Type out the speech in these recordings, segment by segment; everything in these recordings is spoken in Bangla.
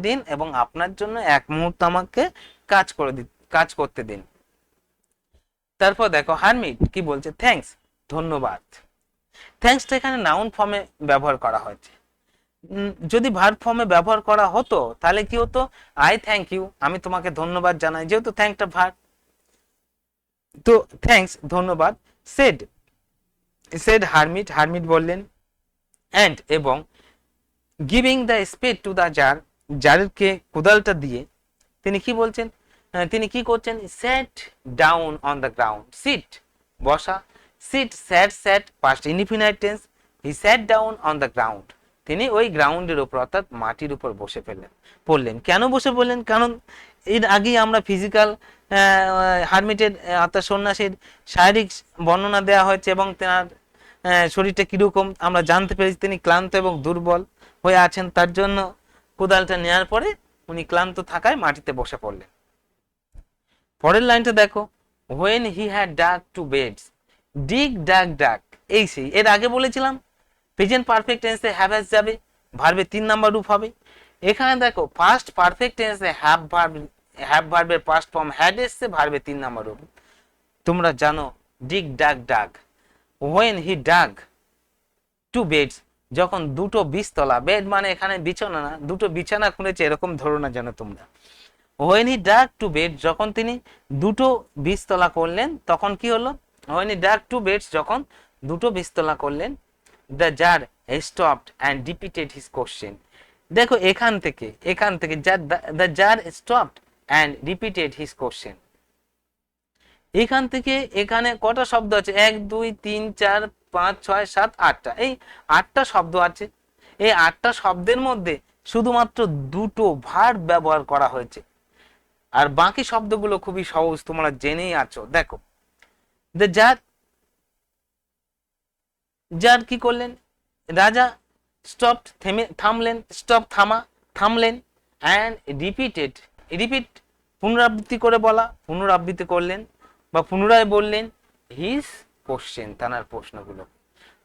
দিন এবং আপনার জন্য এক মুহূর্ত আমাকে কাজ করতে দিন। তারপর দেখো হারমিট কি বলছে, থ্যাঙ্কস, ধন্যবাদ। থ্যাঙ্কসটা এখানে নাউন ফর্মে ব্যবহার করা হয়েছে। যদি ভার্ব ফর্মে ব্যবহার করা হতো তাহলে কি হতো, আই থ্যাংক ইউ, আমি তোমাকে ধন্যবাদ জানাই, যেহেতু থ্যাঙ্কটা ভার্ব। তো থ্যাঙ্কস ধন্যবাদ, সেড সেড হারমিট, হারমিট বললেন, অ্যান্ড এবং giving the spade to the tsar, জারকে কোদালটা দিয়ে তিনি কি বলছেন, তিনি কি করছেন, set down on the ground, sit বসা, sit sat sat past indefinite tense, he sat down on the ground, তিনি ওই গ্রাউন্ডের উপর অর্থাৎ মাটির উপর বসে পড়লেন। কেন বসে পড়লেন, কারণ এর আগেই আমরা ফিজিক্যাল হারমিটের অর্থাৎ সন্ন্যাসীর শারীরিক বর্ণনা দেওয়া হয়েছে এবং তেনার শরীরটা কিরকম আমরা জানতে পেরেছি, তিনি ক্লান্ত এবং দুর্বল হয়ে আছেন, তার জন্য কোদালটা নেওয়ার পরে উনি ক্লান্ত থাকায় মাটিতে বসে পড়লেন। পরের লাইনটা দেখো, when he had dug two beds, dig ডাক ডাক, এই সেই এর আগে বলেছিলাম প্রেজেন্ট পারফেক্ট টেন্সে হ্যাভ হ্যাজ যাবে, ভার্বের 3 নাম্বার রূপ হবে। এখানে দেখো পাস্ট পারফেক্ট টেন্সে হ্যাভ ভার্বের পাস্ট ফর্ম হ্যাড এসছে, ভার্বের 3 নাম্বার রূপ। তোমরা জানো dig ডাক ডাক, when he dug two beds, যখন দুটো বিছতলা, বেড মানে এখানে বিছানা না, দুটো বিছানা খুঁড়েছে এরকম ধরো না যেন তোমরা। when he dug two beds, যখন তিনি দুটো বিছতলা করলেন, তখন কি হলো, when he dug two beds, যখন দুটো বিছতলা করলেন, the jar stopped and repeated his question, দেখো এখান থেকে the jar stopped and repeated his question, এখান থেকে এখানে কটা শব্দ আছে, 1 2 3 4 5 6 7 8টা, এই 8টা শব্দ আছে। এই 8টা শব্দের মধ্যে শুধুমাত্র দুটো ভার্ব ব্যবহার করা হয়েছে, আর বাকি শব্দগুলো খুবই সহজ, তোমরা জেনেই আছো। দেখো দ্য জার কি করলেন, রাজা, স্টপড থামলেন, স্টপ থামলেন, অ্যান্ড রিপিট পুনরাবৃত্তি করে বলা, পুনরাবৃত্তি করলেন বা পুনরায় বললেন, হিজ কোশ্চেন, তার প্রশ্নগুলো।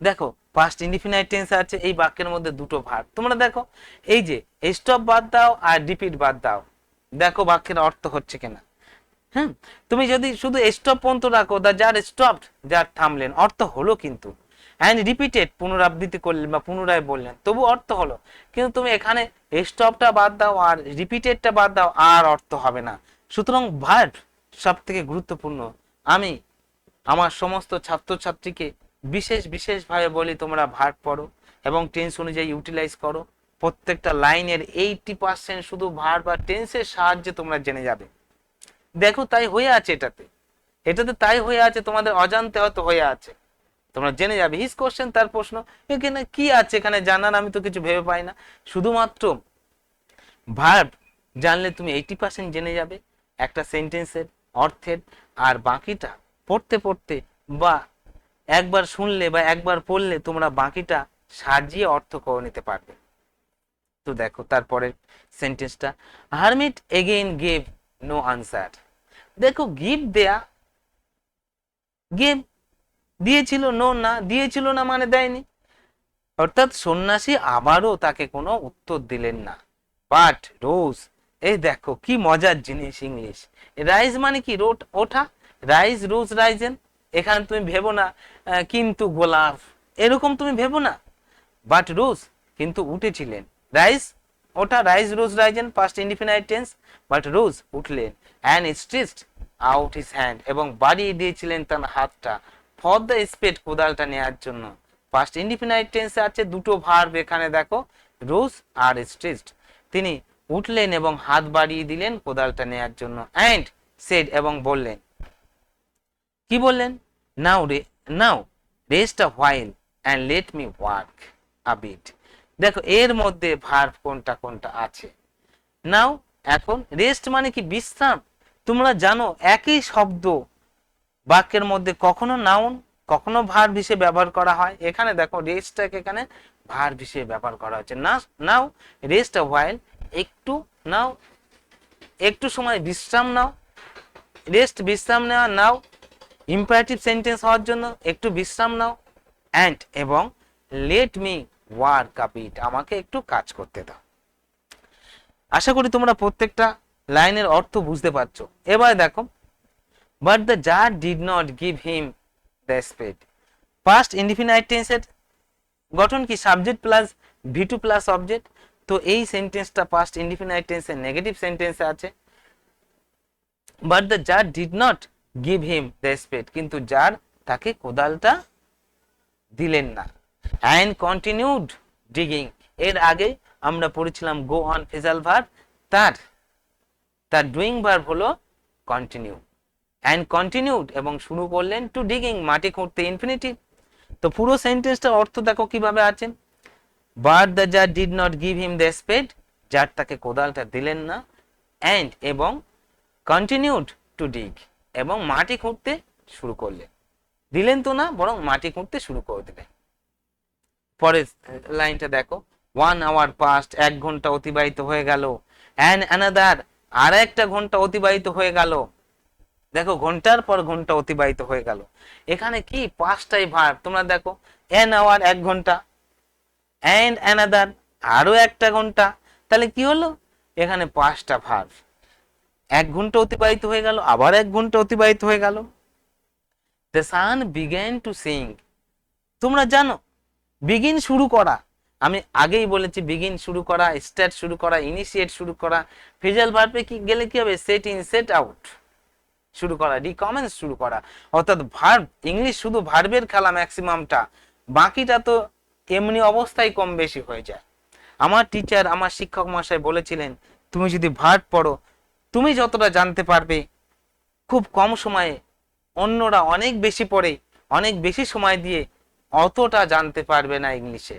দেখো পাস্ট ইনডিফিনাইট টেন্স আছে এই বাক্যের মধ্যে দুটো ভার্ব, তোমরা দেখো এই যে স্টপ বাদ দাও আর রিপিট বাদ দাও, দেখো বাক্যের অর্থ হচ্ছে কিনা। হ্যাঁ, তুমি যদি শুধু স্টপ পর্যন্ত রাখো, দা জার স্টপড, যার থামলেন, অর্থ হলো কিন্তু, অ্যান্ড রিপিটেড পুনরাবৃত্তি করলেন বা পুনরায় বললেন, তবু অর্থ হলো। কিন্তু তুমি এখানে স্টপটা বাদ দাও আর রিপিটেডটা বাদ দাও, আর অর্থ হবে না। সুতরাং ভার্ব সব থেকে গুরুত্বপূর্ণ। আমি আমার সমস্ত ছাত্রছাত্রীকে বিশেষভাবে বলি, তোমরা ভার্ব পড়ো এবং টেন্স অনুযায়ী ইউটিলাইজ করো। প্রত্যেকটা লাইনের 80% শুধু ভার্ব বা টেন্সের সাহায্যে তোমরা জেনে যাবে। দেখো তাই হয়ে আছে, এটাতে তাই হয়ে আছে, তোমাদের অজান্তে হয়তো হয়ে আছে, তোমরা জেনে যাবে। হিজ কোশ্চেন, তার প্রশ্ন, এখানে কি আছে এখানে জানার, আমি তো কিছু ভেবে পাই না। শুধুমাত্র ভার্ব জানলে তুমি 80% জেনে যাবে একটা সেন্টেন্সের অর্থের, আর বাকিটা পড়তে পড়তে বা একবার শুনলে বা একবার পড়লে তোমরা বাকিটা সাজিয়ে অর্থ করে নিতে পারবে। তো দেখো তারপরে সেন্টেন্সটা, hermit again gave no answer. দেখো গিভ দেয়া, গেভ দিয়েছিল, নো না, দিয়েছিল না মানে দেয়নি, অর্থাৎ সন্ন্যাসী আবারও তাকে কোনো উত্তর দিলেন না। বাট রোজ, এই দেখো কি মজার জিনিস ইংলিশ, রাইজ মানে কি ওঠা, রাইজ রোজ রাইজেন, এখানে তুমি ভেবো না কিন্তু গোলাপ, এরকম তুমি ভেবো না, বাট রোজ কিন্তু উঠেছিলেন, রাইজ ওঠা, rise rose risen past indefinite tense, but rose উঠলেন, and stretched out his hand, এবং বাড়িয়ে দিয়েছিলেন তার হাতটা, ফর দ্য স্পেড, কোদালটা নেওয়ার জন্য। পাস্ট ইনডিফিনাইট টেন্সে আছে দুটো ভার্ব, এখানে দেখো রোজ আর স্ট্রেচড, তিনি উঠলেন এবং হাত বাড়িয়ে দিলেন কোদালটা নেওয়ার জন্য, অ্যান্ড সেড এবং বললেন, কি বললেন, now rest a while and let me work a bit. দেখো এর মধ্যে ভার্ব কোনটা কোনটা আছে, নাও এখন, রেস্ট মানে কি বিশ্রাম, তোমরা জানো একই শব্দ বাক্যের মধ্যে কখনো নাউন কখনো ভার্ব হিসেবে ব্যবহার করা হয়, এখানে দেখো রেস্টটাকে এখানে ভার্ব হিসেবে ব্যবহার করা হচ্ছে, নাও রেস্ট আ হোয়াইল, একটু নাও, একটু সময় বিশ্রাম নাও, রেস্ট বিশ্রাম নেওয়া, নাও ইম্পারেটিভ সেন্টেন্স হওয়ার জন্য একটু বিশ্রাম নাও, অ্যান্ড এবং let me work a bit, আমাকে একটু কাজ করতে দাও। আশা করি তোমরা প্রত্যেকটা লাইনের অর্থ বুঝতে পারছো। এবার দেখো, but the czar did not give him the spade. Past indefinite টেন্সের গঠন কি subject plus V two plus object. তো এই সেন্টেন্সটা পাস্ট ইনডিফিনাইট টেন্সের নেগেটিভ সেন্টেন্সে আছে। But the czar did not give him the spade, কিন্তু জার তাকে কোদালটা দিলেন না। অ্যান্ড কন্টিনিউড ডিগিং, এর আগে আমরা পড়েছিলাম গো অন ফেজাল ভার্ব, তার ডুইং ভার্ব হলো কন্টিনিউ। অ্যান্ড কন্টিনিউড এবং শুরু করলেন টু ডিগিং, মাটি খুঁড়তে, ইনফিনিটিভ। তো পুরো সেন্টেন্সটার অর্থ দেখো কিভাবে আছে। But the czar did not give him the spade, czar তাকে কোদালটা দিলেন না। অ্যান্ড এবং কন্টিনিউড টু ডিগ, এবং মাটি খুঁড়তে শুরু করলেন। দিলেন তো না, বরং মাটি খুঁড়তে শুরু করে দিলেন। পরের লাইনটা দেখো, 1 hour পাস্ট, 1 ঘন্টা অতিবাহিত হয়ে গেল। অ্যান্ড অ্যানাদার, আর একটা ঘন্টা অতিবাহিত হয়ে গেল। দেখো ঘন্টার পর ঘন্টা অতিবাহিত হয়ে গেল। এখানে কি পাঁচটাই ভার্ব, তোমরা দেখো অ্যান আওয়ার 1 ঘন্টা, অ্যান্ড অ্যানাদার আরো একটা ঘন্টা, তাহলে কি হলো এখানে 5টা ভার্ব। 1 ঘন্টা অতিবাহিত হয়ে গেল, আবার 1 ঘন্টা অতিবাহিত হয়ে গেল। The sun began two Singh, তোমরা জানো বিগিন শুরু করা, আমি আগেই বলেছি বিগিন শুরু করা, স্টার্ট শুরু করা, ইনিশিয়েট শুরু করা। ফ্রেজাল ভার্বে কি গেলে কি হবে, সেট ইন সেট আউট শুরু করা, রিকমেন্স শুরু করা। অর্থাৎ ভার্ব, ইংলিশ শুধু ভার্বের খেলা ম্যাক্সিমামটা, বাকিটা তো এমনি অবস্থায় কম বেশি হয়ে যায়। আমার টিচার, আমার শিক্ষক মশাই বলেছিলেন, তুমি যদি ভার্ব পড়ো, তুমি যতটা জানতে পারবে খুব কম সময়ে, অন্যরা অনেক বেশি পড়ে, অনেক বেশি সময় দিয়ে অতটা জানতে পারবে না ইংলিশে।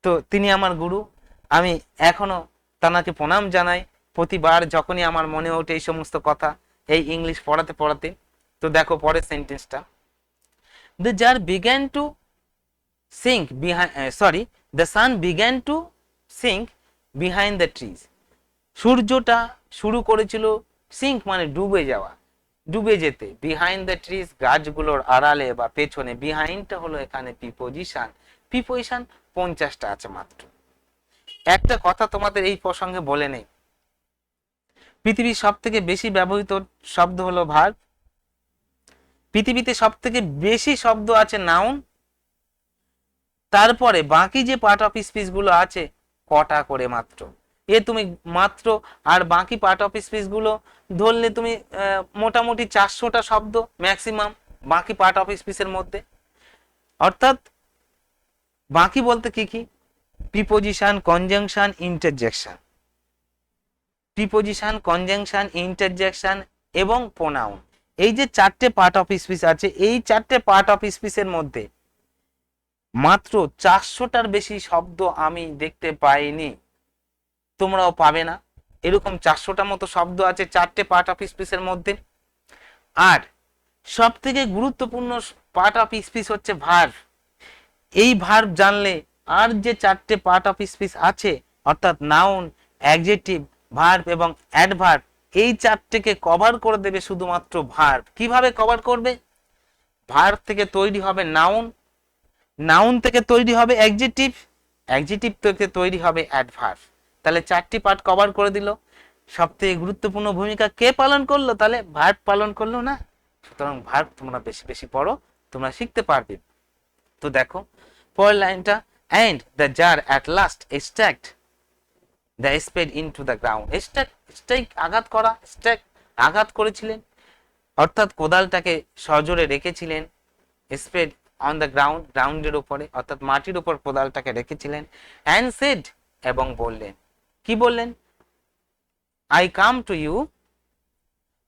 তো তিনি আমার গুরু, আমি এখনো তানাকে প্রণাম জানাই প্রতিবার যখনই আমার মনে ওঠে এই সমস্ত কথা, এই ইংলিশ পড়াতে পড়াতে। তো দেখো পরের সেন্টেন্সটা, the czar began to sink behind, the sun began to sink behind the trees, সূর্যটা শুরু করেছিল সিঙ্ক মানে ডুবে যাওয়া, ডুবে যেতে। বিহাইন্ড দ্য ট্রিজ গাছগুলোর আড়ালে বা পেছনে, বিহাইন্ডটা হলো এখানে প্রিপোজিশন। প্রিপোজিশন 50টা আছে মাত্র। একটা কথা তোমাদের এই প্রসঙ্গে বলে নেই, পৃথিবীর সব থেকে বেশি ব্যবহৃত শব্দ হলো ভার্ব, পৃথিবীতে সব থেকে বেশি শব্দ আছে নাউন, তারপরে বাকি যে পার্ট অফ স্পিচ গুলো আছে কটা করে মাত্র, এ তুমি মাত্র, আর বাকি পার্ট অফ স্পিচ গুলো ধরলে তুমি মোটামুটি 400টা শব্দ ম্যাক্সিমাম বাকি পার্ট অফ স্পিচের মধ্যে। অর্থাৎ বাকি বলতে কি কি, preposition, conjunction, interjection, preposition, conjunction, interjection এবং প্রোনাউন, এই যে 4টে পার্ট অফ স্পিচ আছে, এই 4টে পার্ট অফ স্পিচের মধ্যে মাত্র 400টার বেশি শব্দ আমি দেখতে পাইনি, তোমরাও পাবে না। এরকম 400টা মতো শব্দ আছে 4টে পার্ট অফ স্পিচের মধ্যে। আর সব থেকে গুরুত্বপূর্ণ পার্ট অফ স্পিচ হচ্ছে ভার্ব। এই ভার্ব জানলে আর যে 4টে পার্ট অফ স্পিচ আছে, অর্থাৎ নাউন, অ্যাডজেক্টিভ, ভার্ব এবং অ্যাডভার্ব, এই 4টেকে কভার করে দেবে শুধুমাত্র ভার্ব। কিভাবে কভার করবে, ভার্ব থেকে তৈরি হবে নাউন, নাউন থেকে তৈরি হবে অ্যাডজেক্টিভ, অ্যাডজেক্টিভ থেকে তৈরি হবে অ্যাডভার্ব। তাহলে 4টি পার্ট কভার করে দিল। সবথেকে গুরুত্বপূর্ণ ভূমিকা কে পালন করলো, তাহলে ভার্ব পালন করলো না। সুতরাং ভার্ব তোমরা বেশি বেশি পড়ো, তোমরা শিখতে পারবে। তো দেখো পরের লাইনটা, and the jar at last struck the spade into the ground, strike আঘাত করা, struck আঘাত করেছিলেন, অর্থাৎ কোদালটাকে সজোরে রেখেছিলেন, spade on the ground, গ্রাউন্ডের উপরে অর্থাৎ মাটির উপর কোদালটাকে রেখেছিলেন। and said এবং বললেন, কি বললেন, I come to you,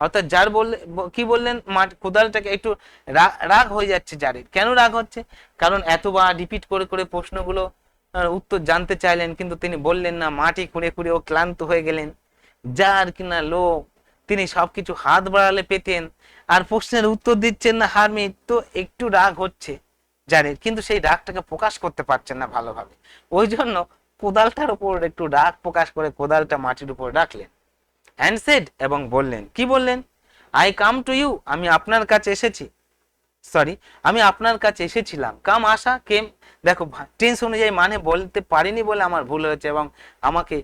অর্থাৎ যার বললে কি বললেন, কোদালটাকে একটু রাগ হয়ে যাচ্ছে জারের। কেন রাগ হচ্ছে, কারণ এতবার রিপিট করে করে প্রশ্নগুলো উত্তর জানতে চাইলেন, কিন্তু তিনি বললেন না, মাটি খুঁড়ে খুঁড়ে ও ক্লান্ত হয়ে গেলেন। যার কিনা লোক, তিনি সবকিছু হাত বাড়ালে পেতেন, আর প্রশ্নের উত্তর দিচ্ছেন না হারমিট, তো একটু রাগ হচ্ছে জারের, কিন্তু সেই রাগটাকে প্রকাশ করতে পারছেন না ভালোভাবে। ওই জন্য কোদালটার উপর একটু রাগ প্রকাশ করে কোদালটা মাটির উপর রাখলেন। and said এবং বললেন, কি বললেন, I come to you, আমি আপনার কাছে এসেছি, আমি আপনার কাছে এসেছিলাম। কাম আসা, কেম, দেখো টেন্স অনুযায়ী মানে বলতে পারিনি বলে আমার ভুল হয়েছে এবং আমাকে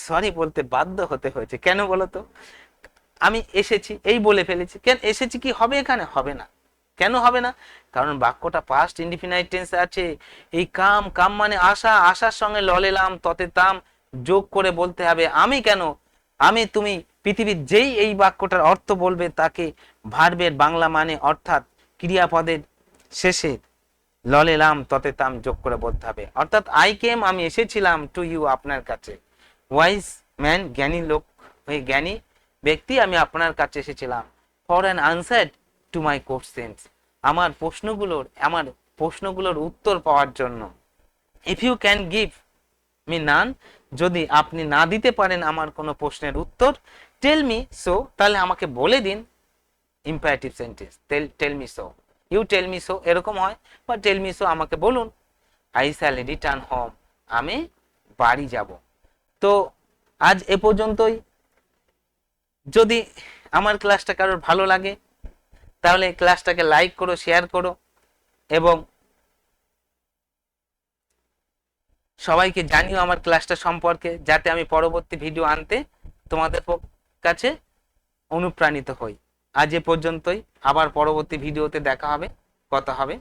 সরি বলতে বাধ্য হতে হয়েছে। কেন বলো তো? আমি এসেছি এই বলে ফেলেছি, কেন এসেছি কি হবে এখানে? হবে না। কেন হবে না? কারণ বাক্যটা পাস্ট ইনডিফিনাইট টেন্সে আছে। এই কাম, কাম মানে আসা, আসার সঙ্গে ললেলাম ততে তাম যোগ করে বলতে হবে। আমি কেন? আমি, তুমি, পৃথিবীর যেই এই বাক্যটার অর্থ বলবে তাকে ভার্বের বাংলা মানে অর্থাৎ ক্রিয়াপদের শেষে ললেলাম ততে তাম যোগ করে বলতে হবে। অর্থাৎ আই কেম, আমি এসেছিলাম, টু ইউ, আপনার কাছে। ওয়াইজ ম্যান, জ্ঞানী লোক, ওই জ্ঞানী ব্যক্তি, আমি আপনার কাছে এসেছিলাম। For an answer to my questions, আমার প্রশ্নগুলোর উত্তর পাওয়ার জন্য। If you can give me none, যদি আপনি না দিতে পারেন আমার কোনো প্রশ্নের উত্তর, টেল মি সো, তাহলে আমাকে বলে দিন। Imperative sentence, tell me so, you tell me so এরকম হয়, বা টেল মি সো, আমাকে বলুন। আই শ্যাল রিটার্ন হোম, আমি বাড়ি যাব। তো আজ এ পর্যন্তই। যদি আমার ক্লাসটা কারোর ভালো লাগে তাহলে ক্লাসটাকে লাইক করো, শেয়ার করো এবং সবাইকে জানিও আমার ক্লাসটা সম্পর্কে, যাতে আমি পরবর্তী ভিডিও আনতে তোমাদের কাছে অনুপ্রাণিত হই। আজ এ পর্যন্তই, আবার পরবর্তী ভিডিওতে দেখা হবে, কথা হবে।